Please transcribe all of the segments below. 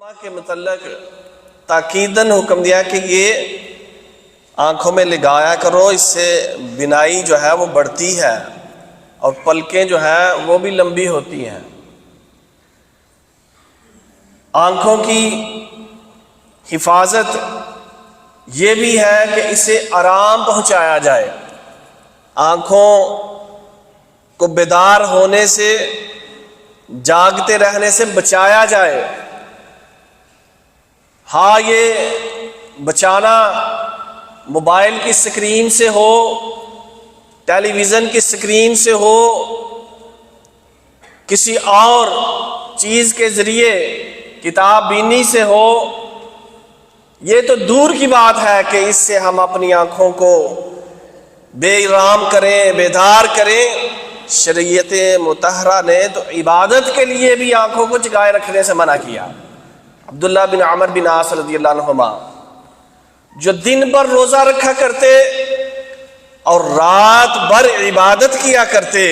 علماء کے متعلق تاکیداً حکم دیا کہ یہ آنکھوں میں لگایا کرو، اس سے بینائی جو ہے وہ بڑھتی ہے اور پلکیں جو ہیں وہ بھی لمبی ہوتی ہیں۔ آنکھوں کی حفاظت یہ بھی ہے کہ اسے آرام پہنچایا جائے، آنکھوں کو بیدار ہونے سے، جاگتے رہنے سے بچایا جائے۔ ہاں یہ بچانا موبائل کی سکرین سے ہو، ٹیلی ویژن کی سکرین سے ہو، کسی اور چیز کے ذریعے کتاب بینی سے ہو، یہ تو دور کی بات ہے کہ اس سے ہم اپنی آنکھوں کو بے آرام کریں، بیدار کریں۔ شریعت مطہرہ نے تو عبادت کے لیے بھی آنکھوں کو جگائے رکھنے سے منع کیا۔ عبداللہ بن عمر بن عاص رضی اللہ عنہما جو دن بھر روزہ رکھا کرتے اور رات بھر عبادت کیا کرتے،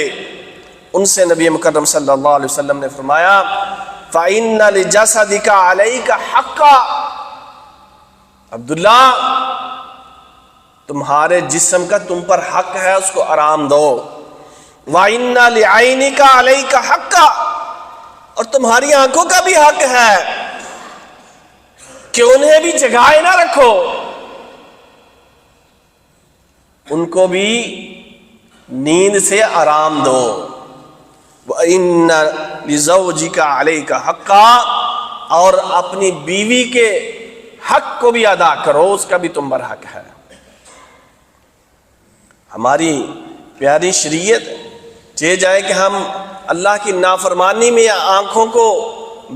ان سے نبی مکرم صلی اللہ علیہ وسلم نے فرمایا فَإِنَّ لِجَسَدِكَ عَلَيْكَ حَقًّا، عبداللہ تمہارے جسم کا تم پر حق ہے، اس کو آرام دو۔ وَإِنَّ لِعَيْنِكَ عَلَيْكَ حَقًّا، اور تمہاری آنکھوں کا بھی حق ہے کہ انہیں بھی جگائے نہ رکھو، ان کو بھی نیند سے آرام دو۔ وَإِنَّ لِزَوْجِكَ عَلَيْكَ حَقًّا، اور اپنی بیوی کے حق کو بھی ادا کرو، اس کا بھی تم پر حق ہے۔ ہماری پیاری شریعت چاہے جائے کہ ہم اللہ کی نافرمانی میں آنکھوں کو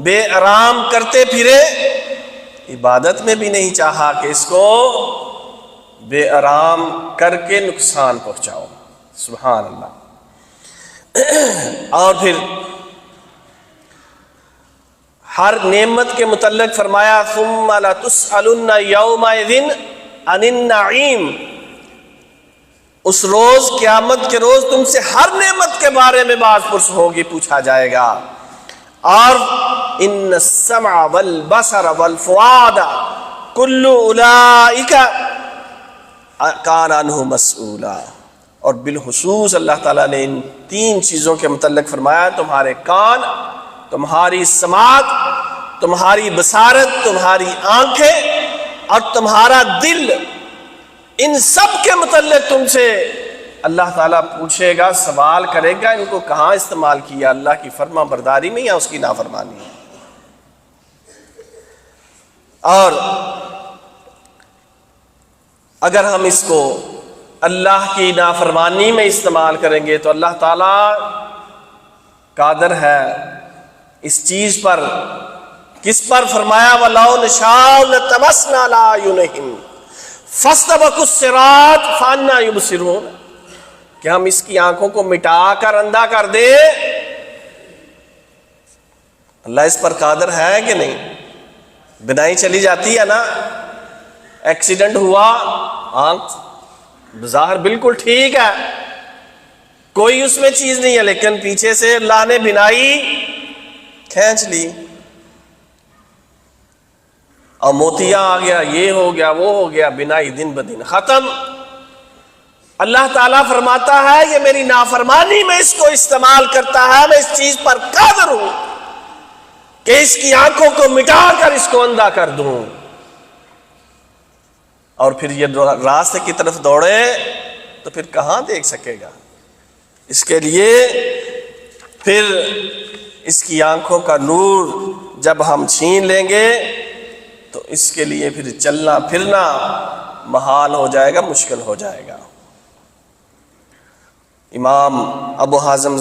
بے آرام کرتے پھرے، عبادت میں بھی نہیں چاہا کہ اس کو بے آرام کر کے نقصان پہنچاؤ۔ سبحان اللہ۔ اور پھر ہر نعمت کے متعلق فرمایا ثم لتسألن یومئذ عن النعیم، اس روز قیامت کے روز تم سے ہر نعمت کے بارے میں باز پرس ہوگی، پوچھا جائے گا۔ اور ان السمع والبصر والفؤاد کل اولئک کان عنہ مسئولا، اور بالخصوص اللہ تعالیٰ نے ان تین چیزوں کے متعلق فرمایا تمہارے کان، تمہاری سماعت، تمہاری بصارت، تمہاری آنکھیں اور تمہارا دل، ان سب کے متعلق تم سے اللہ تعالیٰ پوچھے گا، سوال کرے گا، ان کو کہاں استعمال کیا، اللہ کی فرما برداری میں یا اس کی نافرمانی میں۔ اور اگر ہم اس کو اللہ کی نافرمانی میں استعمال کریں گے تو اللہ تعالیٰ قادر ہے اس چیز پر، کس پر؟ فرمایا وَلَوْ نَشَاءُ لَطَمَسْنَا عَلَىٰ أَعْيُنِهِمْ فَاسْتَبَقُوا الصِّرَاطَ فَأَنَّىٰ يُبْصِرُونَ، کہ ہم اس کی آنکھوں کو مٹا کر اندھا کر دیں۔ اللہ اس پر قادر ہے کہ نہیں؟ بینائی چلی جاتی ہے نا، ایکسیڈنٹ ہوا، آنکھ بظاہر بالکل ٹھیک ہے، کوئی اس میں چیز نہیں ہے، لیکن پیچھے سے اللہ نے بینائی کھینچ لی اور موتیا آ گیا، یہ ہو گیا، وہ ہو گیا، بینائی دن بدن ختم۔ اللہ تعالیٰ فرماتا ہے یہ میری نافرمانی میں اس کو استعمال کرتا ہے، میں اس چیز پر قادر ہوں کہ اس کی آنکھوں کو مٹا کر اس کو اندھا کر دوں، اور پھر یہ راستے کی طرف دوڑے تو پھر کہاں دیکھ سکے گا؟ اس کے لیے پھر اس کی آنکھوں کا نور جب ہم چھین لیں گے تو اس کے لیے پھر چلنا پھرنا محال ہو جائے گا، مشکل ہو جائے گا۔ امام ابو حازم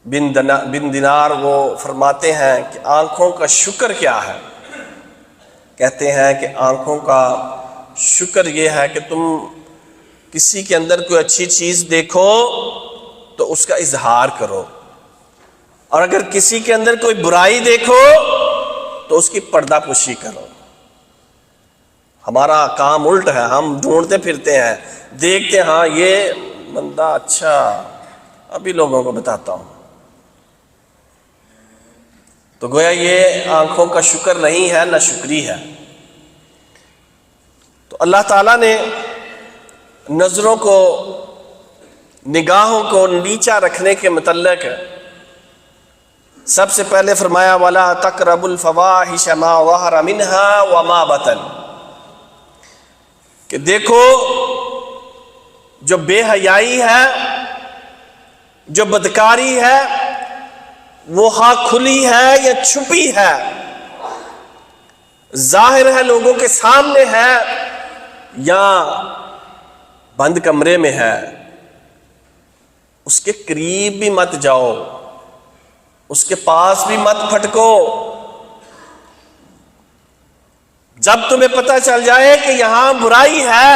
بن دینار وہ فرماتے ہیں کہ آنکھوں کا شکر کیا ہے؟ کہتے ہیں کہ آنکھوں کا شکر یہ ہے کہ تم کسی کے اندر کوئی اچھی چیز دیکھو تو اس کا اظہار کرو، اور اگر کسی کے اندر کوئی برائی دیکھو تو اس کی پردہ پوشی کرو۔ ہمارا کام الٹ ہے، ہم ڈھونڈتے پھرتے ہیں، دیکھتے ہیں ہاں یہ بندہ اچھا، ابھی لوگوں کو بتاتا ہوں، تو گویا یہ آنکھوں کا شکر نہیں ہے، نہ شکری ہے۔ تو اللہ تعالیٰ نے نظروں کو، نگاہوں کو نیچا رکھنے کے متعلق سب سے پہلے فرمایا وَلَا تَقْرَبُوا الْفَوَاحِشَ مَا ظَهَرَ مِنْهَا وَمَا بَطَنَ، کہ دیکھو جو بے حیائی ہے، جو بدکاری ہے، وہ ہاں کھلی ہے یا چھپی ہے، ظاہر ہے لوگوں کے سامنے ہے یا بند کمرے میں ہے، اس کے قریب بھی مت جاؤ، اس کے پاس بھی مت پھٹکو۔ جب تمہیں پتہ چل جائے کہ یہاں برائی ہے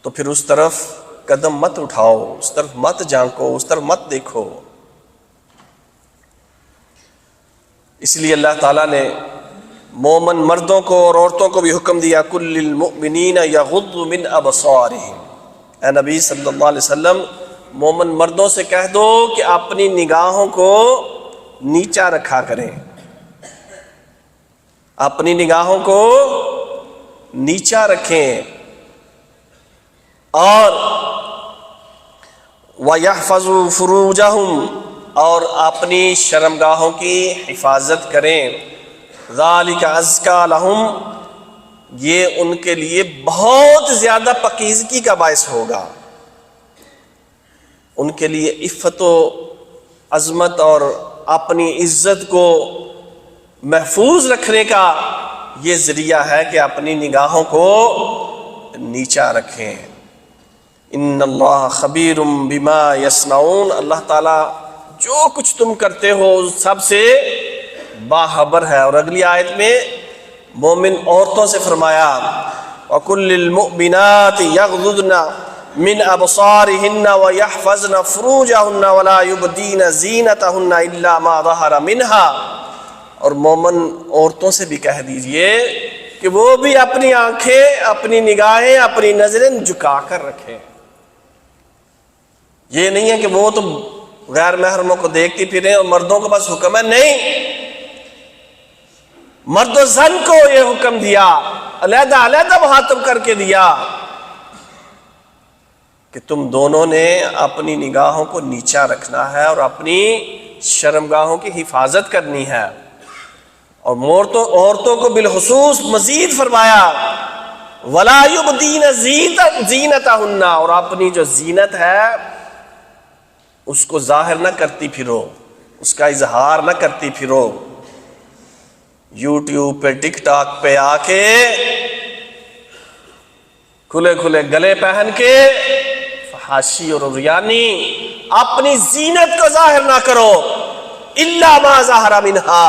تو پھر اس طرف قدم مت اٹھاؤ، اس طرف مت جھانکو، اس طرف مت دیکھو۔ اس لیے اللہ تعالیٰ نے مومن مردوں کو اور عورتوں کو بھی حکم دیا کل للمؤمنین یغضوا من ابصارہم، اے نبی صلی اللہ علیہ وسلم مومن مردوں سے کہہ دو کہ اپنی نگاہوں کو نیچا رکھا کریں، اپنی نگاہوں کو نیچا رکھیں، اور وَيَحْفَظُوا فُرُوجَهُمْ، اور اپنی شرمگاہوں کی حفاظت کریں، ذَلِكَ أَزْكَىٰ لَهُمْ، یہ ان کے لیے بہت زیادہ پاکیزگی کا باعث ہوگا، ان کے لیے عفت و عظمت اور اپنی عزت کو محفوظ رکھنے کا یہ ذریعہ ہے کہ اپنی نگاہوں کو نیچا رکھیں۔ ان اللہ خبیر بما یصنعون، اللہ تعالیٰ جو کچھ تم کرتے ہو سب سے باخبر ہے۔ اور اگلی آیت میں مومن عورتوں سے فرمایا وَقُلْ لِلْمُؤْمِنَاتِ يَغْضُضْنَ مِنْ أَبْصَارِهِنَّ وَيَحْفَظْنَ فُرُوجَهُنَّ وَلَا يُبْدِينَ زِينَتَهُنَّ إِلَّا مَا ظَهَرَ مِنْهَا، اور مومن عورتوں سے بھی کہہ دیجئے کہ وہ بھی اپنی آنکھیں، اپنی نگاہیں، اپنی نظریں جھکا کر رکھیں۔ یہ نہیں ہے کہ وہ تو غیر محرموں کو دیکھتی پھریں اور مردوں کو بس حکم ہے، نہیں، مرد و زن کو یہ حکم دیا، علیحدہ علیحدہ مخاطب کر کے دیا کہ تم دونوں نے اپنی نگاہوں کو نیچا رکھنا ہے اور اپنی شرمگاہوں کی حفاظت کرنی ہے۔ اور عورتوں کو بالخصوص مزید فرمایا وَلَا يُبْدِينَ زِينَتَهُنَّ، اور اپنی جو زینت ہے اس کو ظاہر نہ کرتی پھرو، اس کا اظہار نہ کرتی پھرو، یوٹیوب پہ ٹک ٹاک پہ آ کے کھلے کھلے گلے پہن کے فحاشی اور عریانی اپنی زینت کو ظاہر نہ کرو، الا ما ظہر منہا،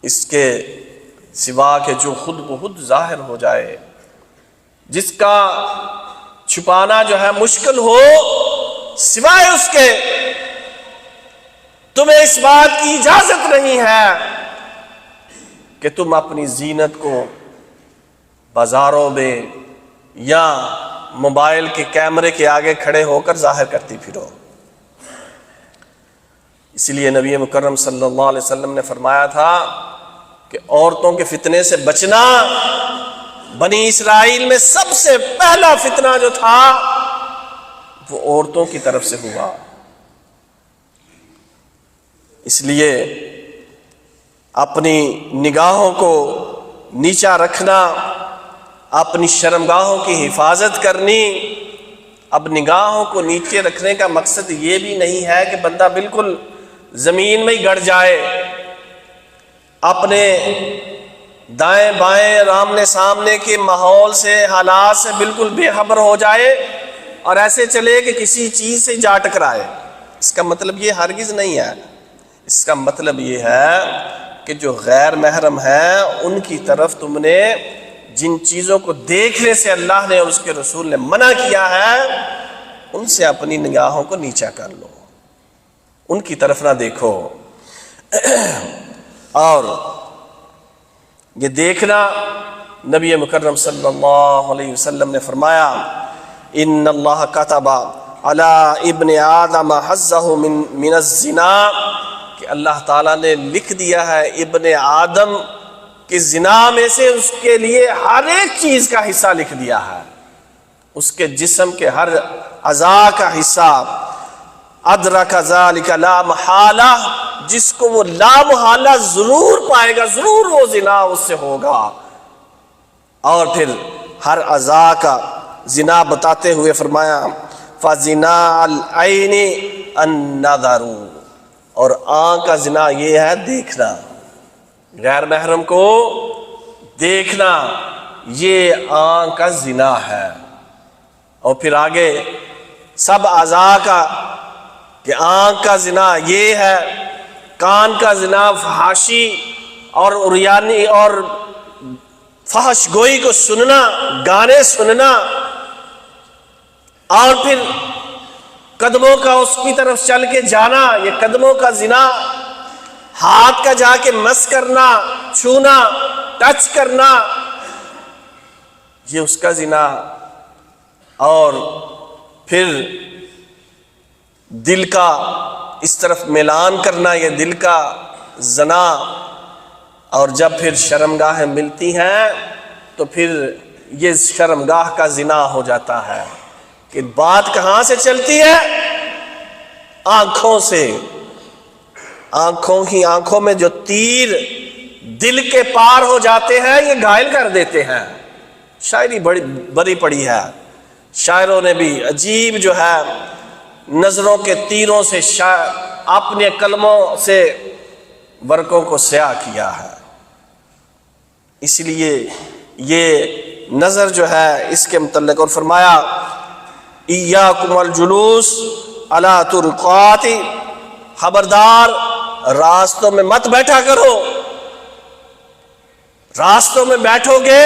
اس کے سوا کہ جو خود بخود ظاہر ہو جائے، جس کا چھپانا جو ہے مشکل ہو، سوائے اس کے تمہیں اس بات کی اجازت نہیں ہے کہ تم اپنی زینت کو بازاروں میں یا موبائل کے کیمرے کے آگے کھڑے ہو کر ظاہر کرتی پھرو۔ اس لیے نبی مکرم صلی اللہ علیہ وسلم نے فرمایا تھا کہ عورتوں کے فتنے سے بچنا، بنی اسرائیل میں سب سے پہلا فتنہ جو تھا وہ عورتوں کی طرف سے ہوا۔ اس لیے اپنی نگاہوں کو نیچا رکھنا، اپنی شرمگاہوں کی حفاظت کرنی۔ اب نگاہوں کو نیچے رکھنے کا مقصد یہ بھی نہیں ہے کہ بندہ بالکل زمین میں ہی گڑ جائے، اپنے دائیں بائیں آمنے سامنے کے ماحول سے، حالات سے بالکل بے خبر ہو جائے اور ایسے چلے کہ کسی چیز سے جا ٹکرائے۔ اس کا مطلب یہ ہرگز نہیں ہے۔ اس کا مطلب یہ ہے کہ جو غیر محرم ہیں ان کی طرف تم نے جن چیزوں کو دیکھنے سے اللہ نے اور اس کے رسول نے منع کیا ہے ان سے اپنی نگاہوں کو نیچا کر لو، ان کی طرف نہ دیکھو۔ اور یہ دیکھنا، نبی مکرم صلی اللہ علیہ وسلم نے فرمایا ان اللہ کتب علی ابن آدم حظہ من الزنا، کہ اللہ تعالیٰ نے لکھ دیا ہے ابن آدم کہ زنا میں سے اس کے لیے ہر ایک چیز کا حصہ لکھ دیا ہے، اس کے جسم کے ہر اعضاء کا حصہ. ادرک ذالک لا محالہ، جس کو وہ لا محالہ ضرور پائے گا، ضرور وہ زنا اس سے ہوگا. اور پھر ہر اعضاء کا زنا بتاتے ہوئے فرمایا فَزِنَا الْعَيْنِ النَّظَرُ، اور آنکھ کا زنا یہ ہے دیکھنا، غیر محرم کو دیکھنا، یہ آنکھ کا زنا ہے. اور پھر آگے سب اعضاء کا، کہ آنکھ کا زنا یہ ہے، کان کا زنا فحاشی اور عریانی اور فحش گوئی کو سننا، گانے سننا. اور پھر قدموں کا اس کی طرف چل کے جانا، یہ قدموں کا زنا. ہاتھ کا جا کے مس کرنا، چھونا، ٹچ کرنا، یہ اس کا زنا. اور پھر دل کا اس طرف میلان کرنا، یہ دل کا زنا. اور جب پھر شرمگاہیں ملتی ہیں تو پھر یہ شرمگاہ کا زنا ہو جاتا ہے. کہ بات کہاں سے چلتی ہے؟ آنکھوں سے. آنکھوں میں جو تیر دل کے پار ہو جاتے ہیں یہ گھائل کر دیتے ہیں. شاعری بڑی پڑی ہے، شاعروں نے بھی عجیب جو ہے نظروں کے تیروں سے اپنے قلموں سے ورقوں کو سیاہ کیا ہے. اس لیے یہ نظر جو ہے اس کے متعلق اور فرمایا ایاکم الجلوس علی طرقات، خبردار راستوں میں مت بیٹھا کرو. راستوں میں بیٹھو گے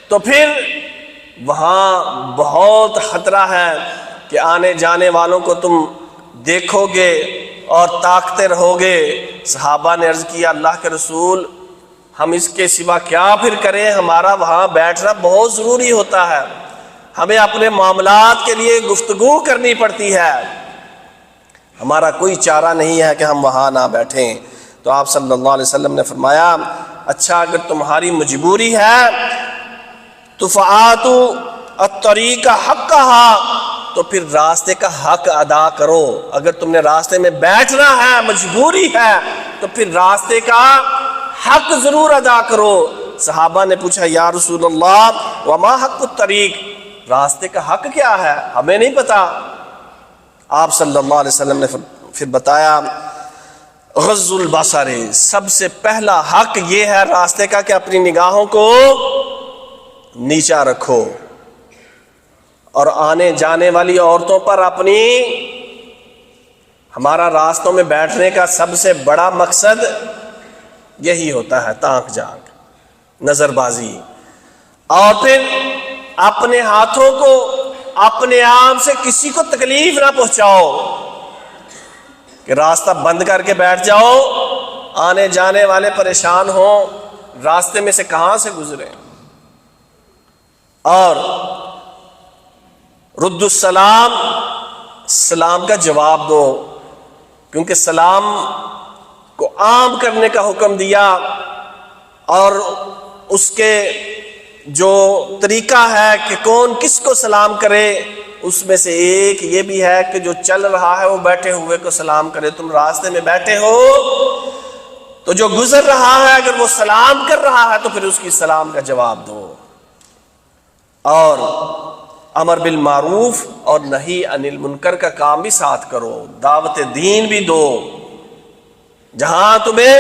تو پھر وہاں بہت خطرہ ہے کہ آنے جانے والوں کو تم دیکھو گے اور تاکتے رہو گے. صحابہ نے عرض کیا اللہ کے رسول ہم اس کے سوا کیا پھر کریں، ہمارا وہاں بیٹھنا بہت ضروری ہوتا ہے، ہمیں اپنے معاملات کے لیے گفتگو کرنی پڑتی ہے، ہمارا کوئی چارہ نہیں ہے کہ ہم وہاں نہ بیٹھیں. تو آپ صلی اللہ علیہ وسلم نے فرمایا اچھا اگر تمہاری مجبوری ہے تو فآتوا الطریق حقھا، تو پھر راستے کا حق ادا کرو. اگر تم نے راستے میں بیٹھنا ہے، مجبوری ہے، تو پھر راستے کا حق ضرور ادا کرو. صحابہ نے پوچھا یا رسول اللہ وما حق الطریق، راستے کا حق کیا ہے؟ ہمیں نہیں پتا. آپ صلی اللہ علیہ وسلم نے پھر بتایا غض البصر، سب سے پہلا حق یہ ہے راستے کا کہ اپنی نگاہوں کو نیچا رکھو، اور آنے جانے والی عورتوں پر اپنی، ہمارا راستوں میں بیٹھنے کا سب سے بڑا مقصد یہی ہوتا ہے، تانک جھانک، نظر بازی. اور پھر اپنے ہاتھوں کو اپنے آپ سے کسی کو تکلیف نہ پہنچاؤ کہ راستہ بند کر کے بیٹھ جاؤ، آنے جانے والے پریشان ہوں، راستے میں سے کہاں سے گزرے. اور رد السلام، سلام کا جواب دو، کیونکہ سلام کو عام کرنے کا حکم دیا، اور اس کے جو طریقہ ہے کہ کون کس کو سلام کرے اس میں سے ایک یہ بھی ہے کہ جو چل رہا ہے وہ بیٹھے ہوئے کو سلام کرے. تم راستے میں بیٹھے ہو تو جو گزر رہا ہے اگر وہ سلام کر رہا ہے تو پھر اس کی سلام کا جواب دو. اور امر بالمعروف اور نہی عن المنکر کا کام بھی ساتھ کرو، دعوت دین بھی دو. جہاں تمہیں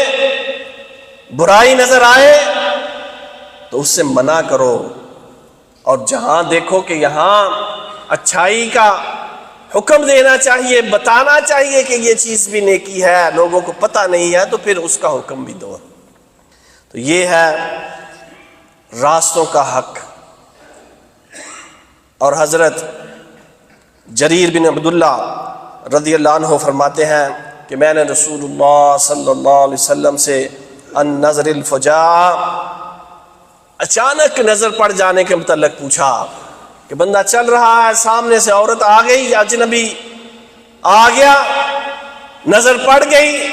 برائی نظر آئے تو اس سے منع کرو، اور جہاں دیکھو کہ یہاں اچھائی کا حکم دینا چاہیے، بتانا چاہیے کہ یہ چیز بھی نیکی ہے، لوگوں کو پتہ نہیں ہے، تو پھر اس کا حکم بھی دو. تو یہ ہے راستوں کا حق. اور حضرت جریر بن عبداللہ رضی اللہ عنہ فرماتے ہیں کہ میں نے رسول اللہ صلی اللہ علیہ وسلم سے ان نظر الفجاء، اچانک نظر پڑ جانے کے متعلق پوچھا. کہ بندہ چل رہا ہے، سامنے سے عورت آ گئی، اجنبی آ گیا، نظر پڑ گئی،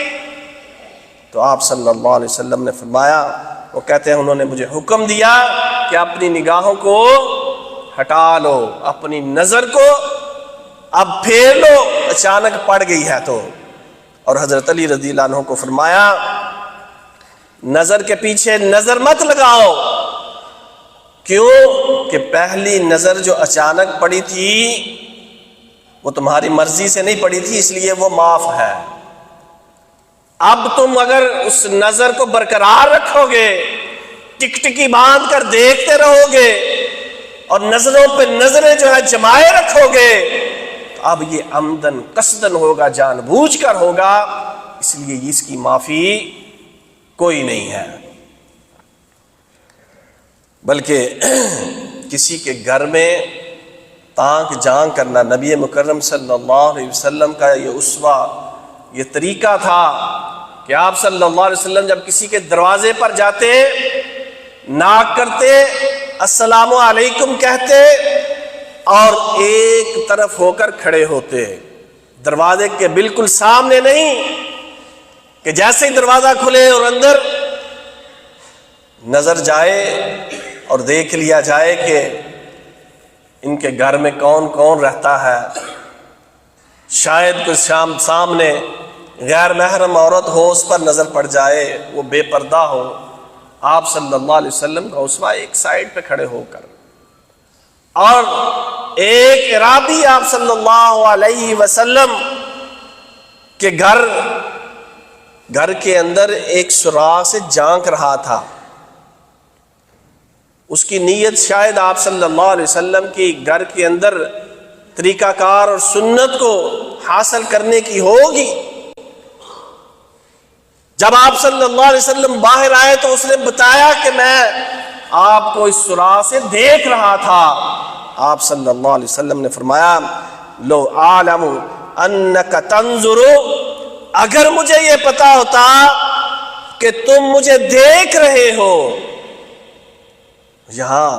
تو آپ صلی اللہ علیہ وسلم نے فرمایا، وہ کہتے ہیں انہوں نے مجھے حکم دیا کہ اپنی نگاہوں کو ہٹا لو، اپنی نظر کو اب پھیر لو، اچانک پڑ گئی ہے تو۔ اور حضرت علی رضی اللہ عنہ کو فرمایا نظر کے پیچھے نظر مت لگاؤ، کیوں کہ پہلی نظر جو اچانک پڑی تھی وہ تمہاری مرضی سے نہیں پڑی تھی، اس لیے وہ معاف ہے۔ اب تم اگر اس نظر کو برقرار رکھو گے، ٹکٹکی باندھ کر دیکھتے رہو گے اور نظروں پہ نظریں جو ہے جمائے رکھو گے، تو اب یہ عمدن قصدن ہوگا، جان بوجھ کر ہوگا، اس لیے اس کی معافی کوئی نہیں ہے۔ بلکہ کسی کے گھر میں تانک جان کرنا نبی مکرم صلی اللہ علیہ وسلم کا یہ اسوہ، یہ طریقہ تھا کہ آپ صلی اللہ علیہ وسلم جب کسی کے دروازے پر جاتے، ناک کرتے، السلام علیکم کہتے اور ایک طرف ہو کر کھڑے ہوتے، دروازے کے بالکل سامنے نہیں کہ جیسے ہی دروازہ کھلے اور اندر نظر جائے اور دیکھ لیا جائے کہ ان کے گھر میں کون کون رہتا ہے، شاید کوئی سامنے غیر محرم عورت ہو، اس پر نظر پڑ جائے، وہ بے پردہ ہو، آپ صلی اللہ علیہ وسلم کا اسوہ ایک سائڈ پہ کھڑے ہو کر، اور ایک اعرابی آپ صلی اللہ علیہ وسلم کے گھر کے اندر ایک سوراخ سے جھانک رہا تھا، اس کی نیت شاید آپ صلی اللہ علیہ وسلم کی گھر کے اندر طریقہ کار اور سنت کو حاصل کرنے کی ہوگی۔ جب آپ صلی اللہ علیہ وسلم باہر آئے تو اس نے بتایا کہ میں آپ کو اس سوراخ سے دیکھ رہا تھا۔ آپ صلی اللہ علیہ وسلم نے فرمایا لو اعلم انک تنظر، اگر مجھے یہ پتا ہوتا کہ تم مجھے دیکھ رہے ہو۔ یہاں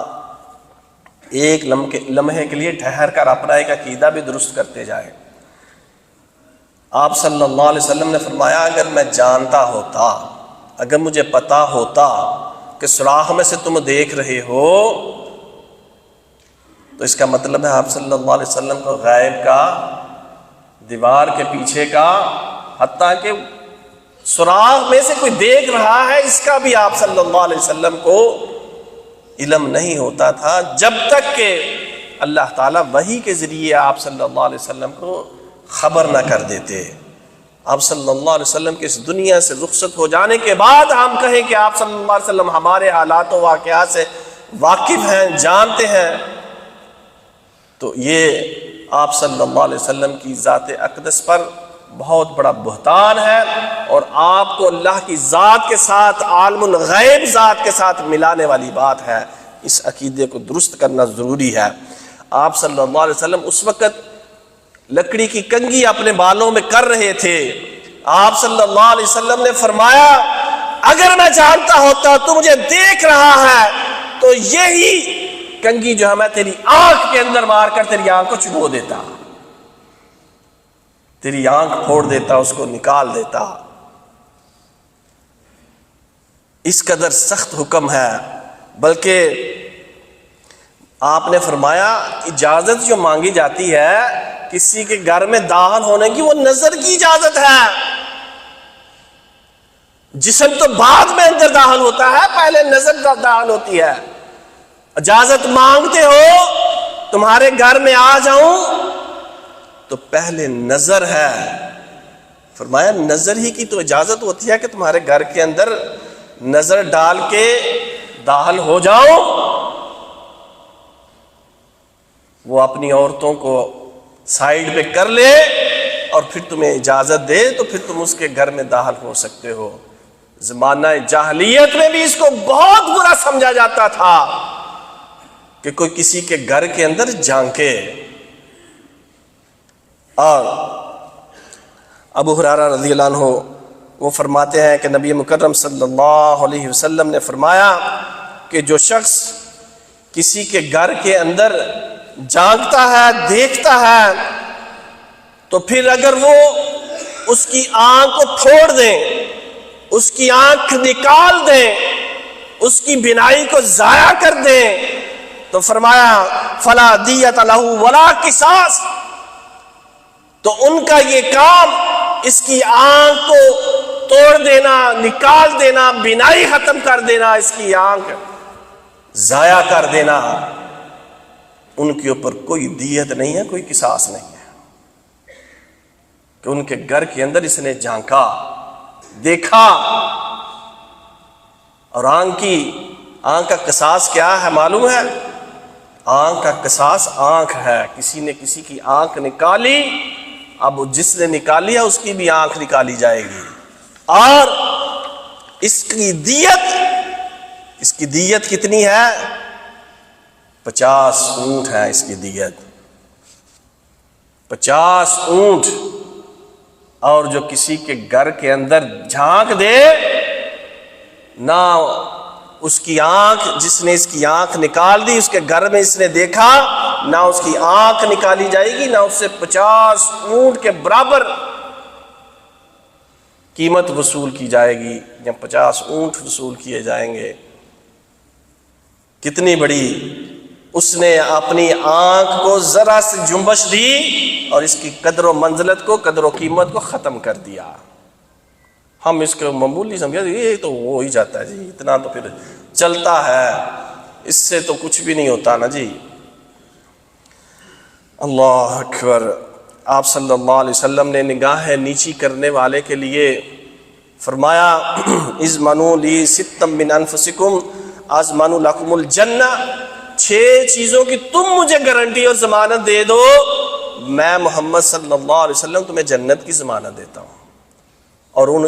ایک لمحے کے لیے ٹھہر کر اپنا ایک عقیدہ بھی درست کرتے جائیں۔ آپ صلی اللہ علیہ وسلم نے فرمایا اگر میں جانتا ہوتا، اگر مجھے پتا ہوتا کہ سوراخ میں سے تم دیکھ رہے ہو، تو اس کا مطلب ہے آپ صلی اللہ علیہ وسلم کو غیب کا، دیوار کے پیچھے کا، حتیٰ کہ سوراخ میں سے کوئی دیکھ رہا ہے، اس کا بھی آپ صلی اللہ علیہ وسلم کو علم نہیں ہوتا تھا، جب تک کہ اللہ تعالیٰ وحی کے ذریعے آپ صلی اللہ علیہ وسلم کو خبر نہ کر دیتے۔ آپ صلی اللہ علیہ وسلم کے اس دنیا سے رخصت ہو جانے کے بعد ہم کہیں کہ آپ صلی اللہ علیہ وسلم ہمارے حالات و واقعات سے واقف ہیں، جانتے ہیں، تو یہ آپ صلی اللہ علیہ وسلم کی ذات اقدس پر بہت بڑا بہتان ہے، اور آپ کو اللہ کی ذات کے ساتھ، عالم الغیب ذات کے ساتھ ملانے والی بات ہے۔ اس عقیدے کو درست کرنا ضروری ہے۔ آپ صلی اللہ علیہ وسلم اس وقت لکڑی کی کنگھی اپنے بالوں میں کر رہے تھے۔ آپ صلی اللہ علیہ وسلم نے فرمایا اگر میں جانتا ہوتا تو مجھے دیکھ رہا ہے تو یہی کنگھی جو ہے میں تیری آنکھ کے اندر مار کر تیری آنکھ کو چبو دیتا، تیری آنکھ پھوڑ دیتا، اس کو نکال دیتا۔ اس قدر سخت حکم ہے۔ بلکہ آپ نے فرمایا اجازت جو مانگی جاتی ہے کسی کے گھر میں داخل ہونے کی، وہ نظر کی اجازت ہے۔ جسم تو بعد میں اندر داخل ہوتا ہے، پہلے نظر داخل ہوتی ہے۔ اجازت مانگتے ہو تمہارے گھر میں آ جاؤں، تو پہلے نظر ہے۔ فرمایا نظر ہی کی تو اجازت ہوتی ہے کہ تمہارے گھر کے اندر نظر ڈال کے داخل ہو جاؤ۔ وہ اپنی عورتوں کو سائیڈ پہ کر لے اور پھر تمہیں اجازت دے تو پھر تم اس کے گھر میں داخل ہو سکتے ہو۔ زمانہ جاہلیت میں بھی اس کو بہت برا سمجھا جاتا تھا کہ کوئی کسی کے گھر کے اندر جھانکے۔ اور ابو ہریرہ رضی اللہ عنہ وہ فرماتے ہیں کہ نبی مکرم صلی اللہ علیہ وسلم نے فرمایا کہ جو شخص کسی کے گھر کے اندر جانکتا ہے، دیکھتا ہے، تو پھر اگر وہ اس کی آنکھ کو پھوڑ دیں، اس کی آنکھ نکال دیں، اس کی بینائی کو ضائع کر دیں، تو فرمایا فلا دیت لہ ولا قصاص، تو ان کا یہ کام اس کی آنکھ کو توڑ دینا، نکال دینا، بینائی ختم کر دینا، اس کی آنکھ ضائع کر دینا، ان کے اوپر کوئی دیت نہیں ہے، کوئی قصاص نہیں ہے، کہ ان کے گھر کے اندر اس نے جھانکا، دیکھا، اور آنکھ کا قصاص کیا ہے معلوم ہے؟ آنکھ کا قصاص آنکھ ہے، کسی نے کسی کی آنکھ نکالی، اب جس نے نکالی ہے اس کی بھی آنکھ نکالی جائے گی، اور اس کی دیت کتنی ہے؟ 50 اونٹ ہے اس کی دیت، 50 اونٹ۔ اور جو کسی کے گھر کے اندر جھانک دے، نہ اس کی آنکھ، جس نے اس کی آنکھ نکال دی، اس کے گھر میں اس نے دیکھا، نہ اس کی آنکھ نکالی جائے گی، نہ اس سے 50 اونٹ کے برابر قیمت وصول کی جائے گی، یا 50 اونٹ وصول کیے جائیں گے۔ کتنی بڑی، اس نے اپنی آنکھ کو ذرا سے جنبش دی اور اس کی قدر و منزلت کو، قدر و قیمت کو ختم کر دیا۔ ہم اس کو معمولی سمجھے، یہ تو ہو ہی جاتا ہے جی، اتنا تو پھر چلتا ہے، اس سے تو کچھ بھی نہیں ہوتا نا جی۔ اللہ اکبر۔ آپ صلی اللہ علیہ وسلم نے نگاہ نیچی کرنے والے کے لیے فرمایا اضمنوا لی ستا من انفسکم اضمن لکم الجنہ، 6 چیزوں کی تم مجھے گارنٹی اور ضمانت دے دو، میں محمد صلی اللہ علیہ وسلم تمہیں جنت کی ضمانت دیتا ہوں۔ اور ان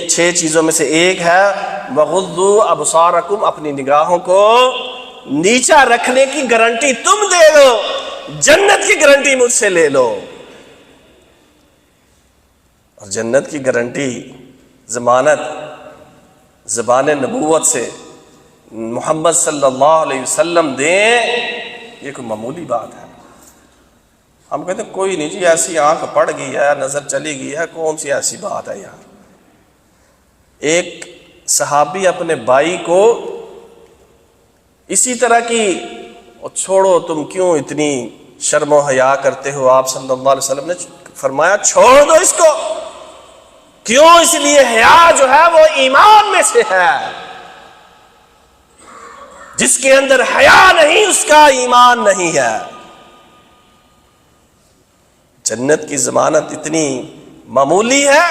6 چیزوں میں سے ایک ہے وغضوا ابصارکم، اپنی نگاہوں کو نیچا رکھنے کی گارنٹی تم دے دو، جنت کی گارنٹی مجھ سے لے لو۔ اور جنت کی گارنٹی، ضمانت زبان نبوت سے محمد صلی اللہ علیہ وسلم دیں، یہ کوئی معمولی بات ہے؟ ہم کہتے ہیں کوئی نہیں جی، ایسی آنکھ پڑ گئی ہے، نظر چلی گئی ہے، کون سی ایسی بات ہے یار۔ ایک صحابی اپنے بھائی کو اسی طرح کی، چھوڑو تم کیوں اتنی شرم و حیا کرتے ہو، آپ صلی اللہ علیہ وسلم نے فرمایا چھوڑ دو اس کو، کیوں؟ اس لیے حیا جو ہے وہ ایمان میں سے ہے، جس کے اندر حیا نہیں اس کا ایمان نہیں ہے۔ جنت کی ضمانت اتنی معمولی ہے،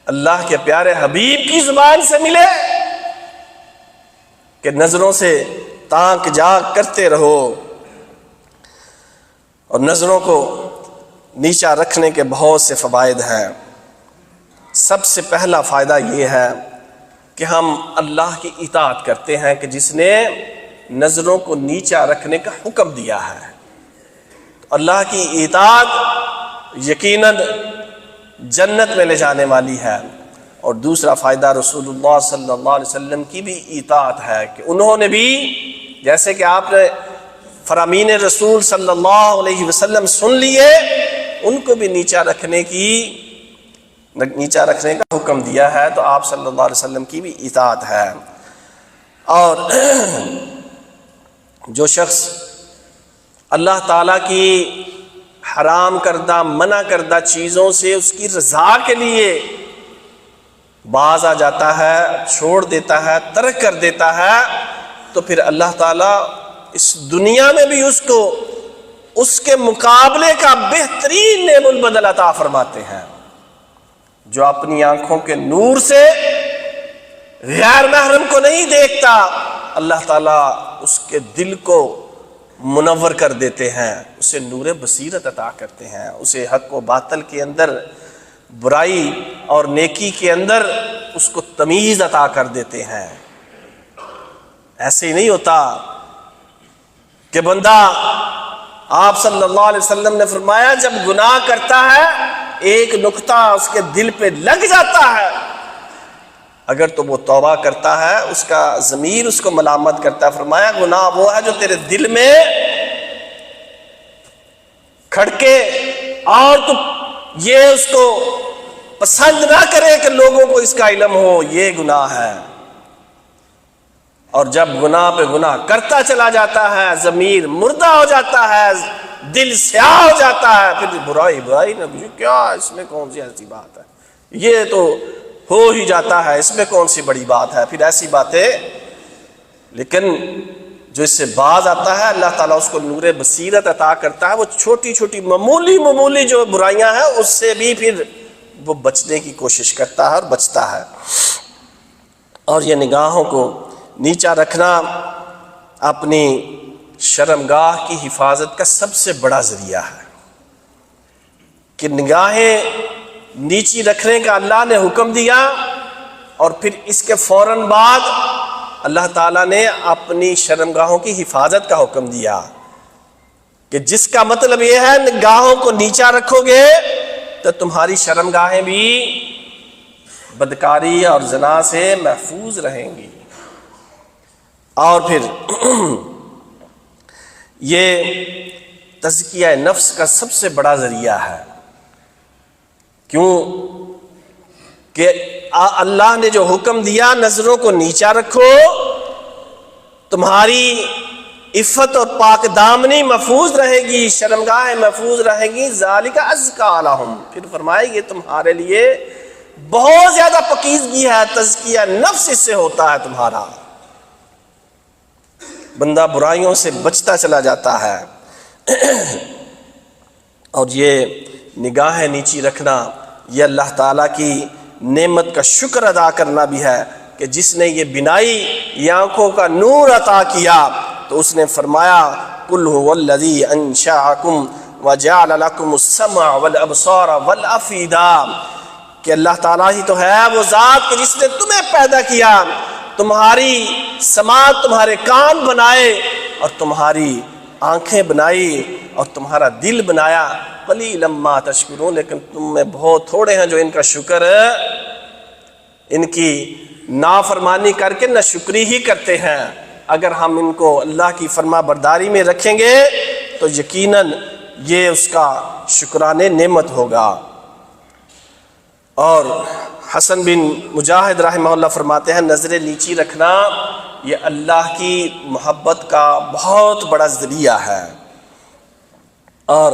اللہ کے پیارے حبیب کی زبان سے ملے کہ نظروں سے تاک جاگ کرتے رہو، اور نظروں کو نیچا رکھنے کے بہت سے فوائد ہیں۔ سب سے پہلا فائدہ یہ ہے کہ ہم اللہ کی اطاعت کرتے ہیں کہ جس نے نظروں کو نیچا رکھنے کا حکم دیا ہے۔ اللہ کی اطاعت یقیناً جنت میں لے جانے والی ہے۔ اور دوسرا فائدہ رسول اللہ صلی اللہ علیہ وسلم کی بھی اطاعت ہے کہ انہوں نے بھی، جیسے کہ آپ نے فرامین رسول صلی اللہ علیہ وسلم سن لیے، ان کو بھی نیچا رکھنے کا حکم دیا ہے، تو آپ صلی اللہ علیہ وسلم کی بھی اطاعت ہے۔ اور جو شخص اللہ تعالیٰ کی حرام کردہ، منع کردہ چیزوں سے اس کی رضا کے لیے باز آ جاتا ہے، چھوڑ دیتا ہے، ترک کر دیتا ہے، تو پھر اللہ تعالیٰ اس دنیا میں بھی اس کو اس کے مقابلے کا بہترین نعم البدل عطا فرماتے ہیں۔ جو اپنی آنکھوں کے نور سے غیر محرم کو نہیں دیکھتا، اللہ تعالیٰ اس کے دل کو منور کر دیتے ہیں، اسے نور بصیرت عطا کرتے ہیں، اسے حق و باطل کے اندر، برائی اور نیکی کے اندر اس کو تمیز عطا کر دیتے ہیں۔ ایسے ہی نہیں ہوتا کہ بندہ، آپ صلی اللہ علیہ وسلم نے فرمایا جب گناہ کرتا ہے ایک نقطہ اس کے دل پہ لگ جاتا ہے، اگر تو وہ توبہ کرتا ہے اس کا ضمیر اس کو ملامت کرتا ہے، فرمایا گناہ وہ ہے جو تیرے دل میں کھڑکے اور تو یہ اس کو پسند نہ کرے کہ لوگوں کو اس کا علم ہو، یہ گناہ ہے۔ اور جب گناہ پہ گناہ کرتا چلا جاتا ہے، ضمیر مردہ ہو جاتا ہے، دل سیاہ ہو جاتا ہے، پھر برائی نہ کیا، اس میں کون سی ایسی بات ہے، یہ تو ہو ہی جاتا ہے، اس میں کون سی بڑی بات ہے، پھر ایسی باتیں۔ لیکن جو اس سے باز آتا ہے، اللہ تعالیٰ اس کو نور بصیرت عطا کرتا ہے، وہ چھوٹی چھوٹی معمولی جو برائیاں ہیں اس سے بھی پھر وہ بچنے کی کوشش کرتا ہے اور بچتا ہے۔ اور یہ نگاہوں کو نیچا رکھنا اپنی شرمگاہ کی حفاظت کا سب سے بڑا ذریعہ ہے، کہ نگاہیں نیچی رکھنے کا اللہ نے حکم دیا، اور پھر اس کے فوراً بعد اللہ تعالیٰ نے اپنی شرمگاہوں کی حفاظت کا حکم دیا، کہ جس کا مطلب یہ ہے نگاہوں کو نیچا رکھو گے تو تمہاری شرمگاہیں بھی بدکاری اور زنا سے محفوظ رہیں گی۔ اور پھر یہ تزکیہ نفس کا سب سے بڑا ذریعہ ہے، کیوں کہ اللہ نے جو حکم دیا نظروں کو نیچا رکھو، تمہاری عفت اور پاک دامنی محفوظ رہے گی، شرمگاہیں محفوظ رہیں گی، ذالک ازکیٰ لہم، پھر فرمائے یہ تمہارے لیے بہت زیادہ پاکیزگی ہے، تزکیہ نفس اس سے ہوتا ہے تمہارا، بندہ برائیوں سے بچتا چلا جاتا ہے۔ اور یہ نگاہیں نیچی رکھنا یہ اللہ تعالیٰ کی نعمت کا شکر ادا کرنا بھی ہے، کہ جس نے یہ بینائی، یہ آنکھوں کا نور عطا کیا، تو اس نے فرمایا قُلْ هُوَ الَّذِي أَنشَأَكُمْ وَجَعَلَ لَكُمُ السَّمْعَ وَالْأَبْصَارَ وَالْأَفْئِدَةَ، کہ اللہ تعالیٰ ہی تو ہے وہ ذات کہ جس نے تمہیں پیدا کیا، تمہاری سماعت، تمہارے کان بنائے، اور تمہاری آنکھیں بنائی، اور تمہارا دل بنایا، قلیلا ما تشکرون، لیکن تم میں بہت تھوڑے ہیں جو ان کا شکر، ان کی نافرمانی کر کے نہ شکری ہی کرتے ہیں۔ اگر ہم ان کو اللہ کی فرما برداری میں رکھیں گے تو یقیناً یہ اس کا شکرانے نعمت ہوگا۔ اور حسن بن مجاہد رحمہ اللہ فرماتے ہیں نظریں نیچی رکھنا یہ اللہ کی محبت کا بہت بڑا ذریعہ ہے، اور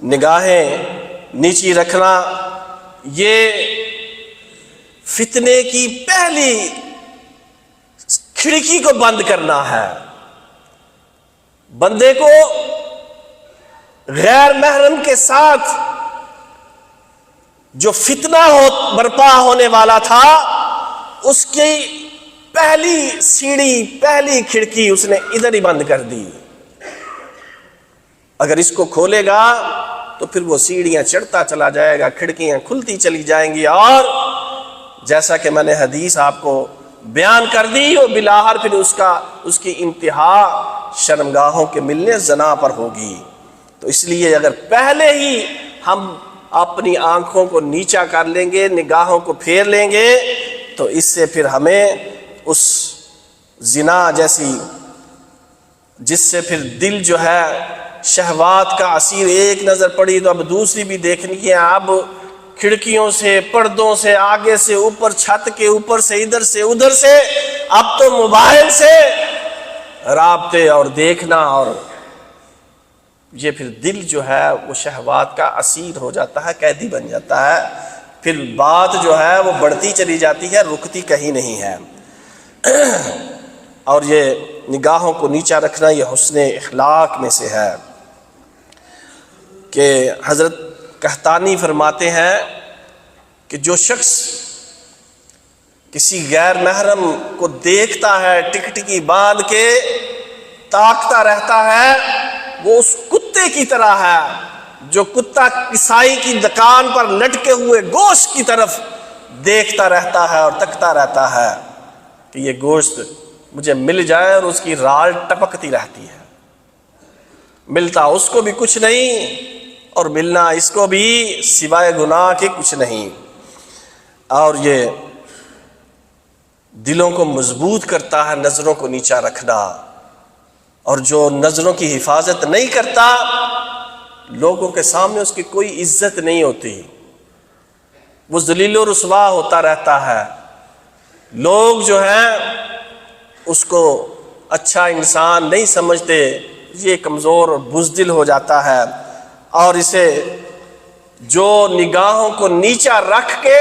نگاہیں نیچی رکھنا یہ فتنے کی پہلی کھڑکی کو بند کرنا ہے۔ بندے کو غیر محرم کے ساتھ جو فتنہ برپا ہونے والا تھا، اس کی پہلی سیڑھی، پہلی کھڑکی اس نے ادھر ہی بند کر دی۔ اگر اس کو کھولے گا تو پھر وہ سیڑھیاں چڑھتا چلا جائے گا، کھڑکیاں کھلتی چلی جائیں گی، اور جیسا کہ میں نے حدیث آپ کو بیان کر دی، وہ بلاہر پھر اس کی انتہا شرمگاہوں کے ملنے زنا پر ہوگی۔ تو اس لیے اگر پہلے ہی ہم اپنی آنکھوں کو نیچا کر لیں گے، نگاہوں کو پھیر لیں گے، تو اس سے پھر ہمیں اس زنا جیسی، جس سے پھر دل جو ہے شہوات کا اسیر، ایک نظر پڑی تو اب دوسری بھی دیکھنی ہے، اب کھڑکیوں سے، پردوں سے، آگے سے، اوپر چھت کے اوپر سے، ادھر سے ادھر سے، اب تو موبائل سے رابطے اور دیکھنا، اور یہ پھر دل جو ہے وہ شہوات کا اسیر ہو جاتا ہے، قیدی بن جاتا ہے، پھر بات جو ہے وہ بڑھتی چلی جاتی ہے، رکتی کہیں نہیں ہے۔ اور یہ نگاہوں کو نیچا رکھنا یہ حسن اخلاق میں سے ہے، کہ حضرت قحطانی فرماتے ہیں کہ جو شخص کسی غیر محرم کو دیکھتا ہے، ٹکٹکی باندھ کے تاکتا رہتا ہے، وہ اس کتے کی طرح ہے جو کتا کسائی کی دکان پر لٹکے ہوئے گوشت کی طرف دیکھتا رہتا ہے اور تکتا رہتا ہے کہ یہ گوشت مجھے مل جائے، اور اس کی رال ٹپکتی رہتی ہے، ملتا اس کو بھی کچھ نہیں اور ملنا اس کو بھی سوائے گناہ کے کچھ نہیں۔ اور یہ دلوں کو مضبوط کرتا ہے نظروں کو نیچا رکھنا، اور جو نظروں کی حفاظت نہیں کرتا لوگوں کے سامنے اس کی کوئی عزت نہیں ہوتی، وہ ذلیل و رسوا ہوتا رہتا ہے، لوگ جو ہیں اس کو اچھا انسان نہیں سمجھتے، یہ کمزور اور بزدل ہو جاتا ہے، اور اسے جو نگاہوں کو نیچا رکھ کے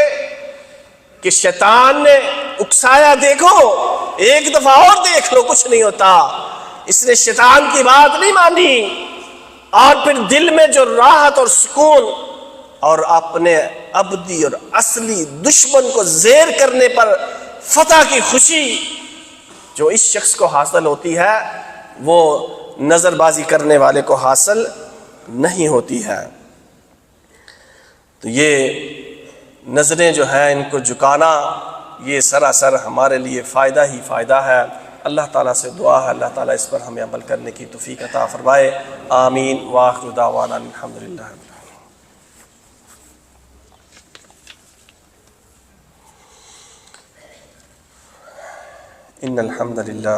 کہ شیطان نے اکسایا، دیکھو ایک دفعہ اور دیکھ لو کچھ نہیں ہوتا، اس نے شیطان کی بات نہیں مانی، اور پھر دل میں جو راحت اور سکون اور اپنے ابدی اور اصلی دشمن کو زیر کرنے پر فتح کی خوشی جو اس شخص کو حاصل ہوتی ہے، وہ نظر بازی کرنے والے کو حاصل نہیں ہوتی ہے۔ تو یہ نظریں جو ہیں ان کو جھکانا، یہ سراسر ہمارے لیے فائدہ ہی فائدہ ہے۔ اللہ تعالیٰ سے دعا ہے اللہ تعالیٰ اس پر ہمیں عمل کرنے کی توفیق عطا فرمائے، آمین۔ وآخر دعوانا الحمدللہ۔ ان الحمد للہ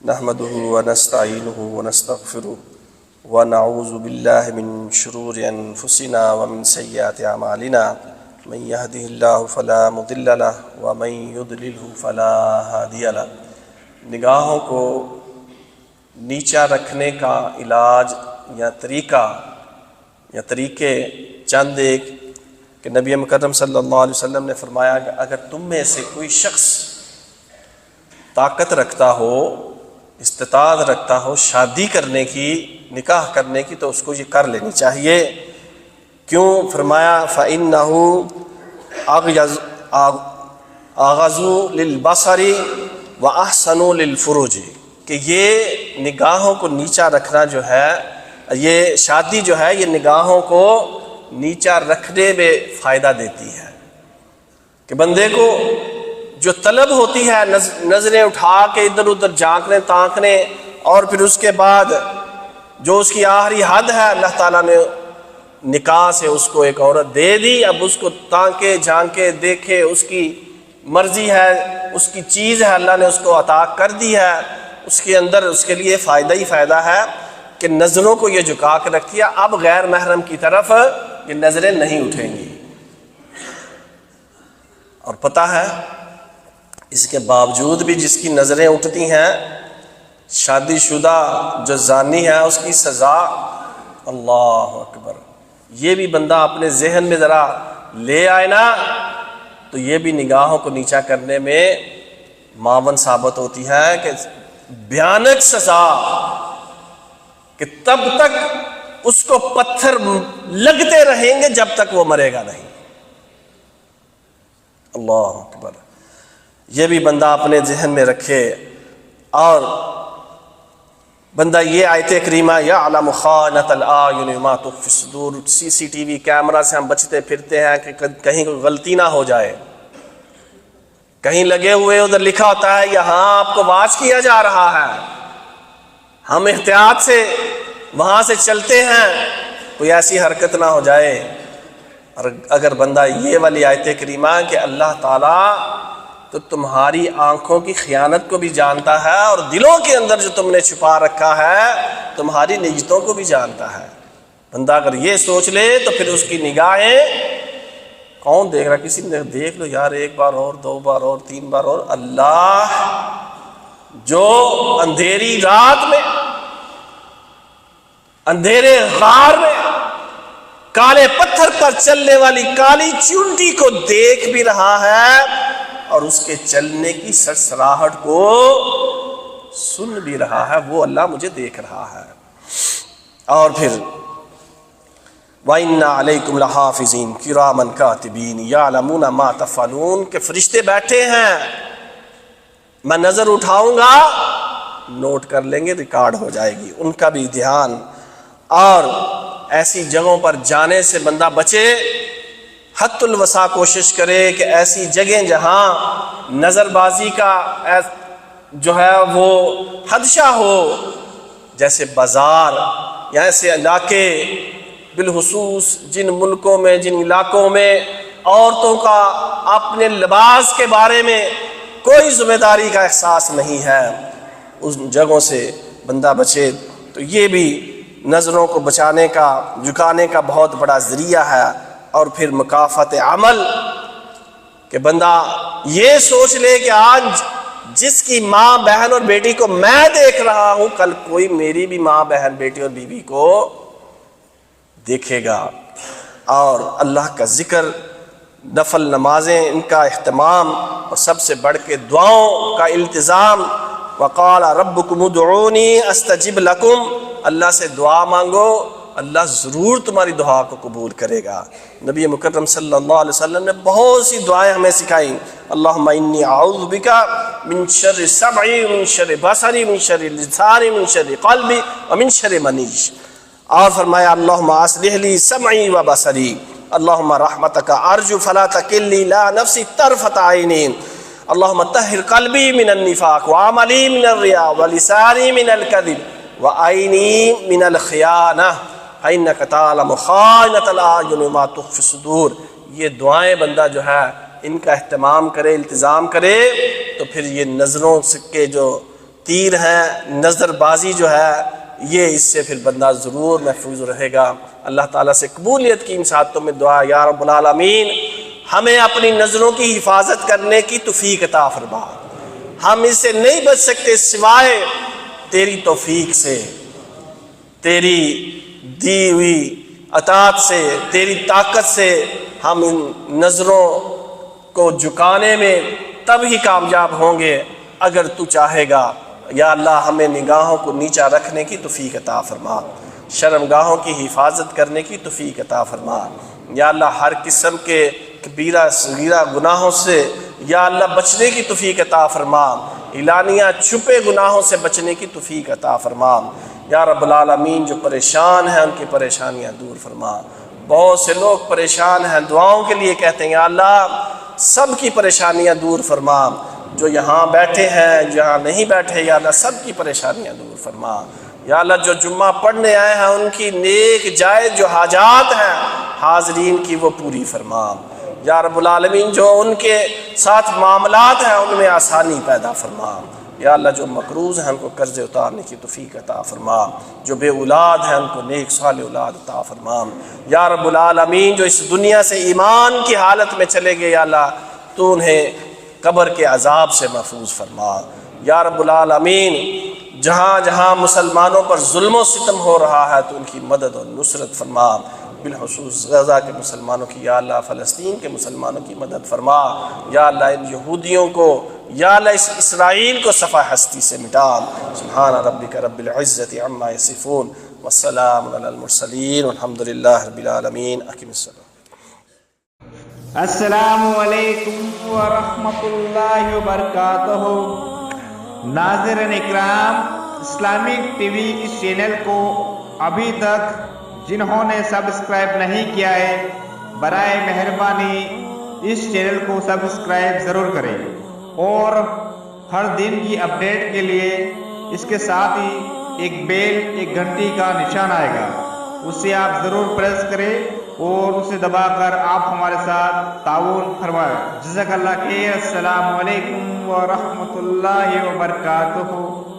نحمده ونستعینه ونستغفره ونعوذ باللہ من شرور انفسنا ومن سیئات اعمالنا، من يهده اللہ فلا مضل له ومن يضلله فلا ہادی له۔ نگاہوں کو نیچا رکھنے کا علاج یا طریقہ یا طریقے چند ایک کہ نبی مکرم صلی اللہ علیہ وسلم نے فرمایا کہ اگر تم میں سے کوئی شخص طاقت رکھتا ہو، استطاعت رکھتا ہو شادی کرنے کی، نکاح کرنے کی، تو اس کو یہ کر لینی چاہیے۔ کیوں؟ فرمایا فَإِنَّهُ أَغَضُ لِلْبَصَرِ وَأَحْسَنُ لِلْفُرُوجِ، کہ یہ نگاہوں کو نیچا رکھنا جو ہے، یہ شادی جو ہے یہ نگاہوں کو نیچا رکھنے میں فائدہ دیتی ہے، کہ بندے کو جو طلب ہوتی ہے نظریں اٹھا کے ادھر ادھر جھانکنے تانکنے، اور پھر اس کے بعد جو اس کی آخری حد ہے، اللہ تعالیٰ نے نکاح سے اس کو ایک عورت دے دی، اب اس کو تانکے جھانکے دیکھے، اس کی مرضی ہے، اس کی چیز ہے، اللہ نے اس کو عطا کر دی ہے، اس کے اندر اس کے لیے فائدہ ہی فائدہ ہے کہ نظروں کو یہ جھکا کے رکھ دیا، اب غیر محرم کی طرف یہ نظریں نہیں اٹھیں گی۔ اور پتہ ہے اس کے باوجود بھی جس کی نظریں اٹھتی ہیں، شادی شدہ جو زانی ہے، اس کی سزا، اللہ اکبر، یہ بھی بندہ اپنے ذہن میں ذرا لے آئے نا، تو یہ بھی نگاہوں کو نیچا کرنے میں معاون ثابت ہوتی ہے، کہ بھیانک سزا، کہ تب تک اس کو پتھر لگتے رہیں گے جب تک وہ مرے گا نہیں۔ اللہ اکبر، یہ بھی بندہ اپنے ذہن میں رکھے۔ اور بندہ یہ آیت کریمہ یعلم خائنۃ الاعین وما تخفی الصدور، سی سی ٹی وی کیمرہ سے ہم بچتے پھرتے ہیں کہ کہیں کوئی غلطی نہ ہو جائے، کہیں لگے ہوئے ادھر لکھا ہوتا ہے یہاں آپ کو واچ کیا جا رہا ہے، ہم احتیاط سے وہاں سے چلتے ہیں، کوئی ایسی حرکت نہ ہو جائے۔ اور اگر بندہ یہ والی آیت کریمہ کہ اللہ تعالیٰ تو تمہاری آنکھوں کی خیانت کو بھی جانتا ہے، اور دلوں کے اندر جو تم نے چھپا رکھا ہے تمہاری نیتوں کو بھی جانتا ہے، بندہ اگر یہ سوچ لے تو پھر اس کی نگاہیں کون دیکھ رہا، کسی نے دیکھ لو یار، ایک بار اور، دو بار اور، تین بار اور، اللہ جو اندھیری رات میں، اندھیرے غار میں، کالے پتھر پر چلنے والی کالی چونٹی کو دیکھ بھی رہا ہے، اور اس کے چلنے کی سرسراہٹ کو سن بھی رہا ہے، وہ اللہ مجھے دیکھ رہا ہے۔ اور پھر وَإِنَّ عَلَيْكُمْ لَحَافِظِينَ كِرَامًا كَاتِبِينَ يَعْلَمُونَ مَا تَفْعَلُونَ، کہ فرشتے بیٹھے ہیں، میں نظر اٹھاؤں گا نوٹ کر لیں گے، ریکارڈ ہو جائے گی، ان کا بھی دھیان۔ اور ایسی جگہوں پر جانے سے بندہ بچے، حد الوسع کوشش کرے کہ ایسی جگہیں جہاں نظر بازی کا جو ہے وہ خدشہ ہو، جیسے بازار یا ایسے علاقے، بالخصوص جن ملکوں میں، جن علاقوں میں عورتوں کا اپنے لباس کے بارے میں کوئی ذمہ داری کا احساس نہیں ہے، اس جگہوں سے بندہ بچے۔ تو یہ بھی نظروں کو بچانے کا جھکانے کا بہت بڑا ذریعہ ہے۔ اور پھر مکافات عمل کہ بندہ یہ سوچ لے کہ آج جس کی ماں بہن اور بیٹی کو میں دیکھ رہا ہوں، کل کوئی میری بھی ماں بہن بیٹی اور بیوی کو دیکھے گا۔ اور اللہ کا ذکر، نفل نمازیں، ان کا اہتمام، اور سب سے بڑھ کے دعاؤں کا التزام۔ وقال ربکم ادعونی استجب لکم، اللہ سے دعا مانگو، اللہ ضرور تمہاری دعا کو قبول کرے گا۔ نبی مکرم صلی اللہ علیہ وسلم نے بہت سی دعائیں ہمیں سکھائیں۔ اللہم انی اعوذ بک من شر سمعی من شر بصری من شر لسانی من شر قلبی ومن شر منیش۔ اور فرمایا اللہم اصلح لی سمعی و بصری، اللہم رحمتک ارجو فلا تکلنی لا نفسی طرفۃ عین، اللہم طہر قلبی من النفاق وعملی من الریاء ولسانی من الکذب وعینی من الخیانہ فإنک تعلم خائنۃ الأعین وما تخفی الصدور۔ یہ دعائیں بندہ جو ہے ان کا اہتمام کرے، التزام کرے، تو پھر یہ نظروں کے جو تیر ہیں، نظر بازی جو ہے، یہ اس سے پھر بندہ ضرور محفوظ رہے گا۔ اللہ تعالیٰ سے قبولیت کی ان ساتوں میں دعا، یا رب العالمین ہمیں اپنی نظروں کی حفاظت کرنے کی توفیق عطا فرما۔ ہم اس سے نہیں بچ سکتے سوائے تیری توفیق سے، تیری دی ہوئی عطاعت سے، تیری طاقت سے۔ ہم ان نظروں کو جھکانے میں تب ہی کامیاب ہوں گے اگر تو چاہے گا۔ یا اللہ ہمیں نگاہوں کو نیچا رکھنے کی توفیق عطا فرما، شرمگاہوں کی حفاظت کرنے کی توفیق عطا فرما۔ یا اللہ ہر قسم کے کبیرہ صغیرہ گناہوں سے یا اللہ بچنے کی توفیق عطا فرما، اعلانیہ چھپے گناہوں سے بچنے کی توفیق عطا فرما۔ یا رب العالمین جو پریشان ہیں ان کی پریشانیاں دور فرما۔ بہت سے لوگ پریشان ہیں، دعاؤں کے لیے کہتے ہیں، یا اللہ سب کی پریشانیاں دور فرما۔ جو یہاں بیٹھے ہیں، جہاں نہیں بیٹھے، یا اللہ سب کی پریشانیاں دور فرما۔ یا اللہ جو جمعہ پڑھنے آئے ہیں ان کی نیک جائز جو حاجات ہیں حاضرین کی وہ پوری فرما۔ یا رب العالمین جو ان کے ساتھ معاملات ہیں ان میں آسانی پیدا فرما۔ یا اللہ جو مقروض ہیں ان کو قرض اتارنے کی توفیق عطا فرما، جو بے اولاد ہیں ان کو نیک صالح اولاد عطا فرما۔ یا رب العالمین جو اس دنیا سے ایمان کی حالت میں چلے گئے، یا اللہ تو انہیں قبر کے عذاب سے محفوظ فرما۔ یا رب العالمین جہاں جہاں مسلمانوں پر ظلم و ستم ہو رہا ہے تو ان کی مدد اور نصرت فرما، بالخصوص غزہ کے مسلمانوں کی، یا اللہ فلسطین کے مسلمانوں کی مدد فرما۔ یا اللہ ان یہودیوں کو، یا اللہ اس اسرائیل کو صفحہ ہستی سے مٹا۔ سبحان ربک رب العزت عما یصفون والسلام علی المرسلین والحمد للہ رب العالمین۔ اقم الصلاۃ۔ السلام علیکم ورحمۃ اللہ وبرکاتہ۔ ناظرین اکرام، اسلامک ٹی وی اس چینل کو ابھی تک جنہوں نے سبسکرائب نہیں کیا ہے، برائے مہربانی اس چینل کو سبسکرائب ضرور کریں، اور ہر دن کی اپڈیٹ کے لیے اس کے ساتھ ہی ایک بیل، ایک گھنٹی کا نشان آئے گا، اسے آپ ضرور پریس کریں اور اسے دبا کر آپ ہمارے ساتھ تعاون فرمائیں۔ جزاک اللہ خیر۔ السلام علیکم ورحمۃ اللہ وبرکاتہ۔